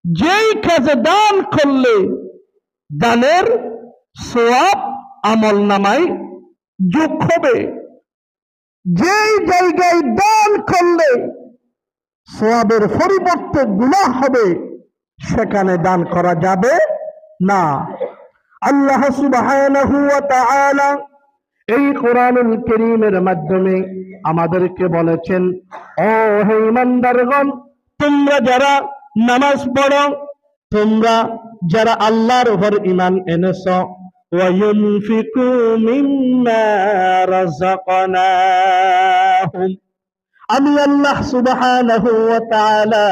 যেই কাজে দান করলে দানের সওয়াব আমলনামায় যোগ হবে, যেই জায়গায় দান করলে সওয়াবের পরিবর্তে গুনাহ হবে সেখানে দান করা যাবে না। আল্লাহ সুবহানাহু ওয়া তাআলা এই কোরআনুল কারীমের মাধ্যমে আমাদেরকে বলেছেন, ও হে ঈমানদারগণ, তোমরা যারা নামাজ পড়ো, তোমরা যারা আল্লাহর উপর ঈমান এনেছো, ওয়া ইউনফিকু মিম্মা রাযাকনাহুম, আমি আল্লাহ সুবহানাহু ওয়া তাআলা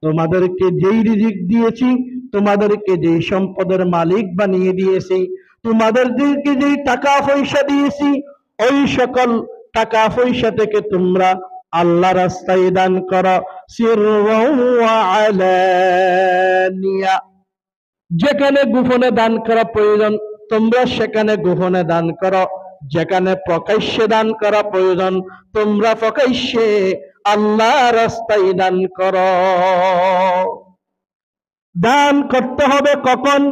তোমাদেরকে যেই রিজিক দিয়েছি, তোমাদেরকে যেই সম্পদের মালিক বানিয়ে দিয়েছি, তোমাদেরকে যেই টাকা পয়সা দিয়েছি, ওই সকল টাকা পয়সা থেকে তোমরা আল্লাহ রাস্তায় দান করো, সিররাও ওয়া আলানিয়া, যেখানে গোপনে দান করা প্রয়োজন তোমরা সেখানে গোপনে দান করো, যেখানে প্রকাশ্যে দান করা প্রয়োজন তোমরা প্রকাশ্যে আল্লাহ রাস্তায় দান করো। দান করতে হবে কখন?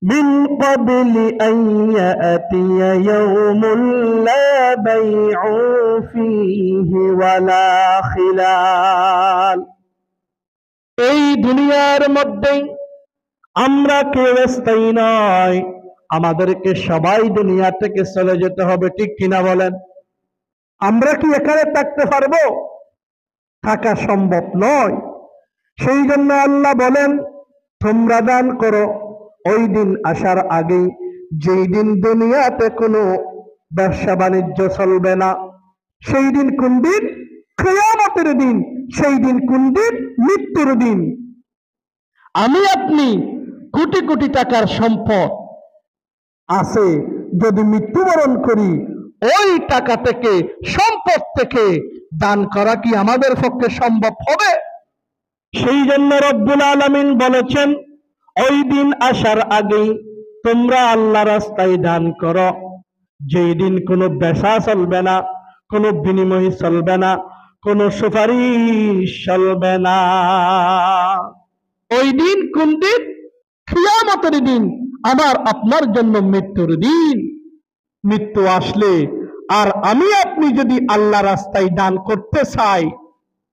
মিন ক্বাবলি আন ইয়াতিয়া ইয়াউমুন লা বাইউ ফীহি ওয়ালা খিলাল, এই দুনিয়ার মধ্যে আমরা কেউ স্থায়ী নয়, আমাদেরকে সবাই দুনিয়া থেকে চলে যেতে হবে, ঠিক কিনা বলেন? আমরা কি এখানে থাকতে পারবো? থাকা সম্ভব নয়। সেই জন্য আল্লাহ বলেন, তোমরা দান করো ওই দিন আসার আগে, যেই দিন দুনিয়াতে কোনো ব্যবসা বাণিজ্য চলবে না। সেই দিন কোন দিন? কিয়ামতের দিন। সেই দিন কোন দিন? মৃত্যুর দিন। আমি আপনি কোটি কোটি টাকার সম্পদ আছে, যদি মৃত্যুবরণ করি ওই টাকা থেকে, সম্পদ থেকে দান করা কি আমাদের পক্ষে সম্ভব হবে? সেই জন্য রব্বুল আলামিন বলেছেন, ওই দিন আসার আগে তোমরা আল্লাহ রাস্তায় দান করো, যেই দিন কোনো বেচা চলবে না, কোনো বিনিময় চলবে না, কোনো সুপারিশ চলবে না। ওই দিন কোন দিন? কিয়ামতের দিন, আমার আপনার জন্য মৃত্যুর দিন। মৃত্যু আসলে আর আমি আপনি যদি আল্লাহ রাস্তায় দান করতে চাই,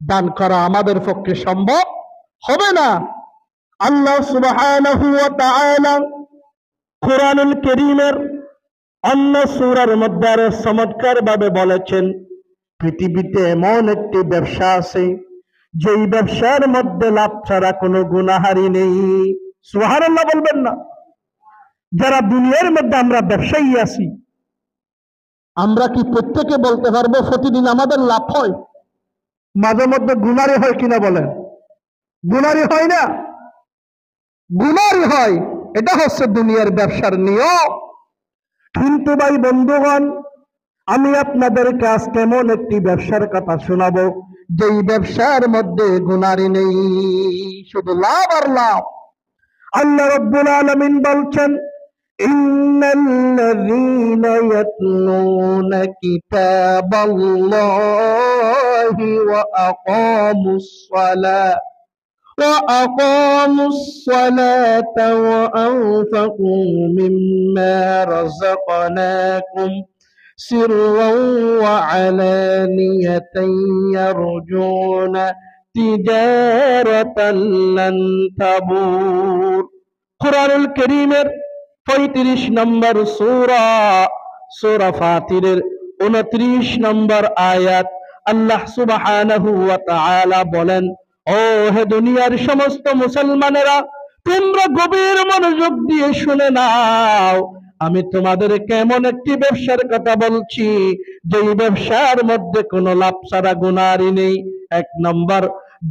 দান করা আমাদের পক্ষে সম্ভব হবে না। আল্লাহ সুবহানাহু ওয়া তাআলা কোরআনুল কারীমের অন্য সূরার মধ্যে আরো চমৎকার ভাবে বলেছেন, পৃথিবীতে এমন একটি ব্যবসা আছে যেই ব্যবসার মধ্যে লাভ ছাড়া কোনো গুনাহারি নেই। সুবহানাল্লাহ বলবেন না? যারা দুনিয়ার মধ্যে আমরা ব্যবসায়ী আছি, আমরা কি প্রত্যেকে বলতে পারবো প্রতিদিন আমাদের লাভ হয়? মাঝে মধ্যে গুনারি হয় কিনা বলেন? গুনারি হয় না? গুনারি হয়। এটা হচ্ছে দুনিয়ার ব্যবসার নিয়ম। কিন্তু ভাই বন্ধুগণ, আমি আপনাদেরকে আজকে এমন একটি ব্যবসার কথা শোনাবো যেই ব্যবসার মধ্যে গুনারি নেই, শুধু লাভ আর লাভ। আল্লাহ রাব্বুল আলামিন বলছেন, ইন্নাল্লাযীনা ইয়াতলুনা কিতাবাল্লাহি ওয়া আকামুস সালাতা ওয়া আনফাকু মিম্মা রাযাকনাকুম সিররাও ওয়া আলানিয়াতান ইয়ারজুনা তিজারাতান লান তাবুর। কুরআনুল কারীমের 35 নম্বর সূরা, সূরা ফাতিরের 29 নম্বর আয়াত, আল্লাহ সুবহানাহু ওয়া তাআলা বলেন, ও হে দুনিয়ার সমস্ত মুসলমানেরা, তোমরা গভীর মনোযোগ দিয়ে শুনে নাও, আমি তোমাদেরকে এমন একটি ব্যবসার কথা বলছি যেই ব্যবসার মধ্যে কোনো লাভ ছাড়া গুনারি নেই। 1 নম্বর,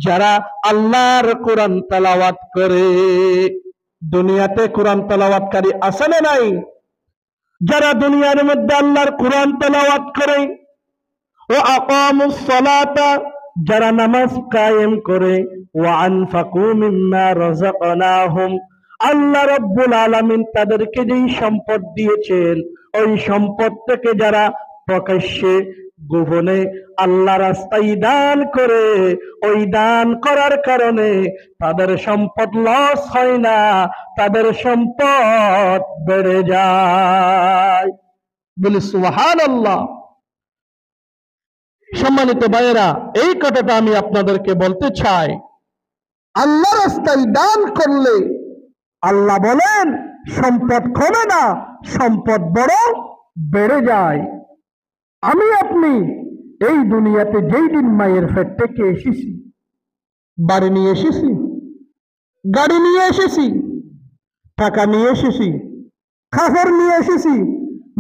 যারা আল্লাহর কোরআন তেলাওয়াত করে। দুনিয়াতে কোরআন তেলাওয়াতকারী আছে না নাই? যারা দুনিয়ার মধ্যে আল্লাহর কোরআন তেলাওয়াত করে, ও আকামুস সালাতা, যারা নামাজ কায়েম করে, ওয়া আনফাকু মিম্মা রাযাকনাহুম, আল্লাহ রাব্বুল আলামিন তাদেরকে যেই সম্পদ দিয়েছেন ওই সম্পদ থেকে যারা প্রকাশ্যে গোপনে আল্লাহ রাস্তায় দান করে, ওই দান করার কারণে তাদের সম্পদ লস হয় না, তাদের সম্পদ বেড়ে যায়। বলি সুবহানাল্লাহ। সম্মানিত ভাইয়েরা, এই কথাটা আমি আপনাদেরকে বলতে চাই, আল্লাহ রাস্তায় দান করলে আল্লাহ বলেন সম্পদ কমে না, সম্পদ বড় বেড়ে যায়। আমি আপনি এই দুনিয়াতে যেই দিন মায়ের পেট থেকে এসেছি, বাড়ি নিয়ে এসেছি, গাড়ি নিয়ে এসেছি, টাকা নিয়ে এসেছি, খাবার নিয়ে এসেছি,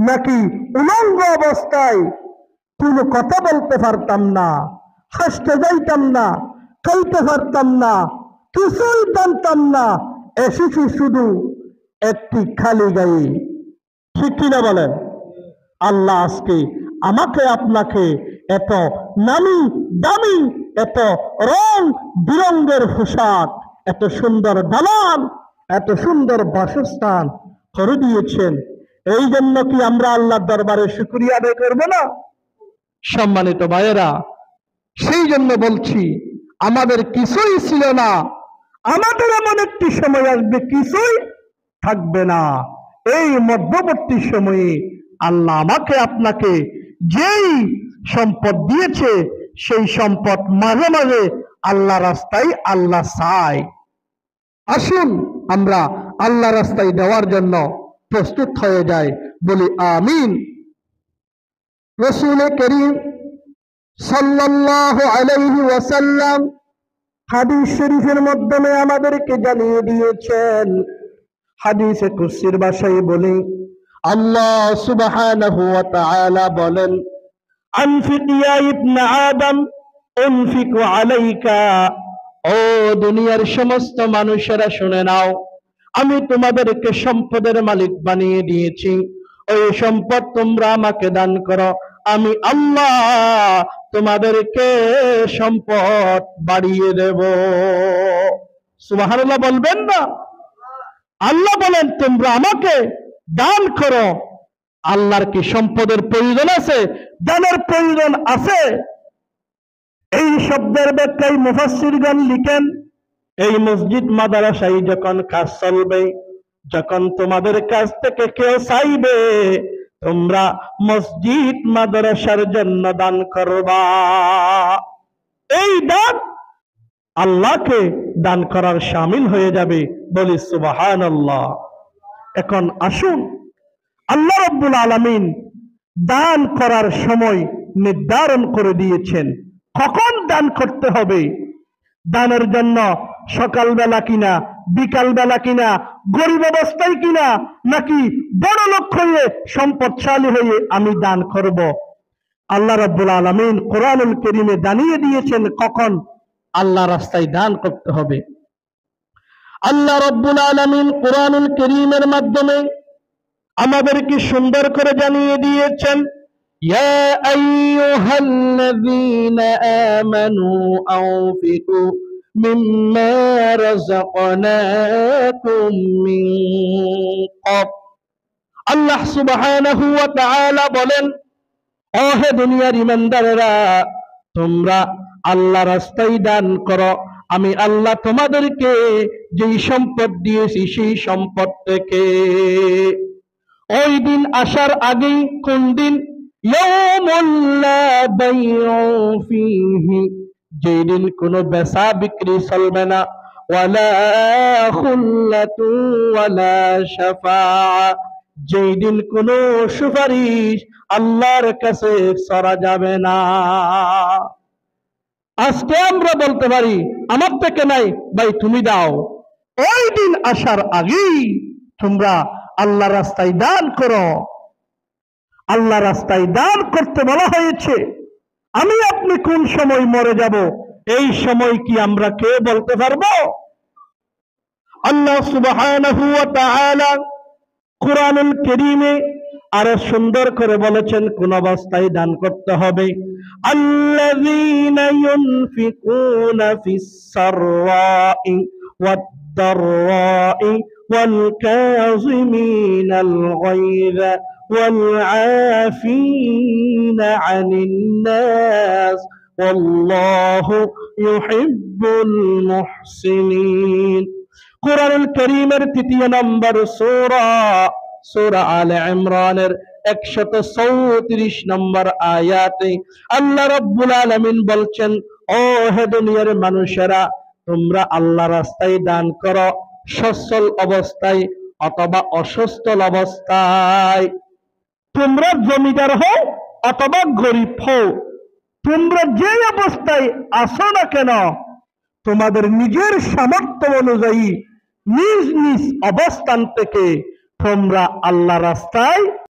নাকি উলঙ্গ অবস্থায় কোনো কথা বলতে পারতাম না, হাসতে যাইতাম না, খাইতে পারতাম না, কিছুই জানতাম না, এসেছি শুধু একটি খালি গায়ে। ঠিক কিনা বলেন? আল্লাহ আজকে আমাকে আপনাকে এত নামি দামি, এত রং বিরঙ্গের পোশাক, এত সুন্দর দালান, এত সুন্দর বাসস্থান করে দিয়েছেন। এই জন্য কি আমরা আল্লাহর দরবারে শুকরিয়া আদায় করব না? সম্মানিত ভাইয়েরা, সেই জন্য বলছি, আমাদের কিছুই ছিল না, আমাদের এমন একটি সময় আসবে কিছুই থাকবে না। এই মধ্যবর্তী সময়ে আল্লাহ আমাকে আপনাকে যেই সম্পদ দিয়েছে, সেই সম্পদ মাঝে মাঝে আল্লাহ রাস্তায় আল্লাহ চায়। আসুন আমরা আল্লাহ রাস্তায় দেওয়ার জন্য প্রস্তুত হয়ে যাই, বলি আমিন। রাসূল করিম সাল্লাল্লাহু আলাইহি ওয়াসাল্লাম হাদিস শরীফের মাধ্যমে আমাদেরকে জানিয়ে দিয়েছেন, হাদিসে কুদসির ভাষায় বলি, আল্লাহ সুবহানাহু ওয়া তাআলা বলেন, আনফিক ইয়া ইবনে আদম উনফিকু আলাইকা। ও দুনিয়ার সমস্ত মানুষেরা শুনে নাও, আমি তোমাদেরকে সম্পদের মালিক বানিয়ে দিয়েছি, ওই সম্পদ তোমরা আমাকে দান করো, আমি আল্লাহ তোমাদেরকে সম্পদ বাড়িয়ে দেব। সুবহানাল্লাহ বলবেন না? আল্লাহ বলেন তোমরা আমাকে দান করো। আল্লাহর কি সম্পদের প্রয়োজন আছে? দানের প্রয়োজন আছে। এই শব্দের ব্যাখ্যায় মুফাসসিরগণ লিখেন, এই মসজিদ মাদ্রাসায় যখন কাজ চলবে, যখন তোমাদের কাছ থেকে কেউ চাইবে তোমরা মসজিদ মাদ্রাসার জন্য দান করবা, এই দান আল্লাহকে দান করার শামিল হয়ে যাবে। বলি সুবহানাল্লাহ। এখন আসুন, আল্লাহ রাব্বুল আলামিন দান করার সময় নির্ধারণ করে দিয়েছেন, কখন দান করতে হবে। দানের জন্য সকালবেলা কিনা, বিকালবেলা কিনা, গরিব অবস্থায় কিনা, নাকি বড় লোক হয়ে সম্পদশালী হয়ে আমি দান করব। আল্লাহ রাব্বুল আলামিন কোরআনুল কারীমে জানিয়ে দিয়েছেন কখন আল্লাহ রাস্তায় দান করতে হবে। আল্লাহ রাব্বুল আলামিন কোরআনুল কারীমের মাধ্যমে আমাদেরকে সুন্দর করে জানিয়ে দিয়েছেন, ইয়া আইয়ুহাল্লাযীনা আমানু আনফিকু মিম্মা রাযাকনাকুম মিন ক্বাব। আল্লাহ সুবহানাহু ওয়া তাআলা বলেন, ও হে দুনিয়ার ঈমানদারেরা, তোমরা আল্লাহ রাস্তায় দান করো, আমি আল্লাহ তোমাদেরকে যেই সম্পদ দিয়েছি সেই সম্পদ থেকে। ওই দিন আসার আগেই, কোন দিন? ইয়াউমুল লা বাইউ ফীহি, যেই দিন কোনো বেচা বিক্রি চলবে না, ওয়ালা খুল্লাতু ওয়ালা শাফাআ, যেই দিন কোনো সুপারিশ আল্লাহর কাছে করা যাবে না। আজকে আমরা বলতে পারি আমার থেকে নাই, ভাই তুমি দাও। ওই দিন আসার আগেই তোমরা আল্লাহ রাস্তায় দান করো। আল্লাহ রাস্তায় দান করতে বলা হয়েছে। আমি আপনি কোন সময় মরে যাব, এই সময় কি আমরা কে বলতে পারবো? আল্লাহ সুবহানাহু ওয়া তাআলা কোরআনুল কারীমে আরো সুন্দর করে বলেছেন কোন অবস্থায় দান করতে হবে। আল্লাযীনা ইউনফিকুনা ফিস সাররাই ওয়াদ দাররাই ওয়াল কাযিমিনাল গায়যা والعافين عن الناس والله يحب المحسنين কুরআনুল কারীমের ৩য় নম্বর সূরা সূরা আলে ইমরানের ১৩৪ নম্বর আয়াতে আল্লাহ রাব্বুল আলামিন বলছেন, ও হে দুনিয়ার মানুষেরা, তোমরা আল্লাহ রাস্তায় দান করো সচ্ছল অবস্থায় অথবা অসচ্ছল অবস্থায়। তোমরা জমিদার হও অথবা গরিব হও, তোমরা যে অবস্থায় আসো না কেন, তোমাদের নিজের সামর্থ্য অনুযায়ী নিজ নিজ অবস্থান থেকে তোমরা আল্লাহ রাস্তায়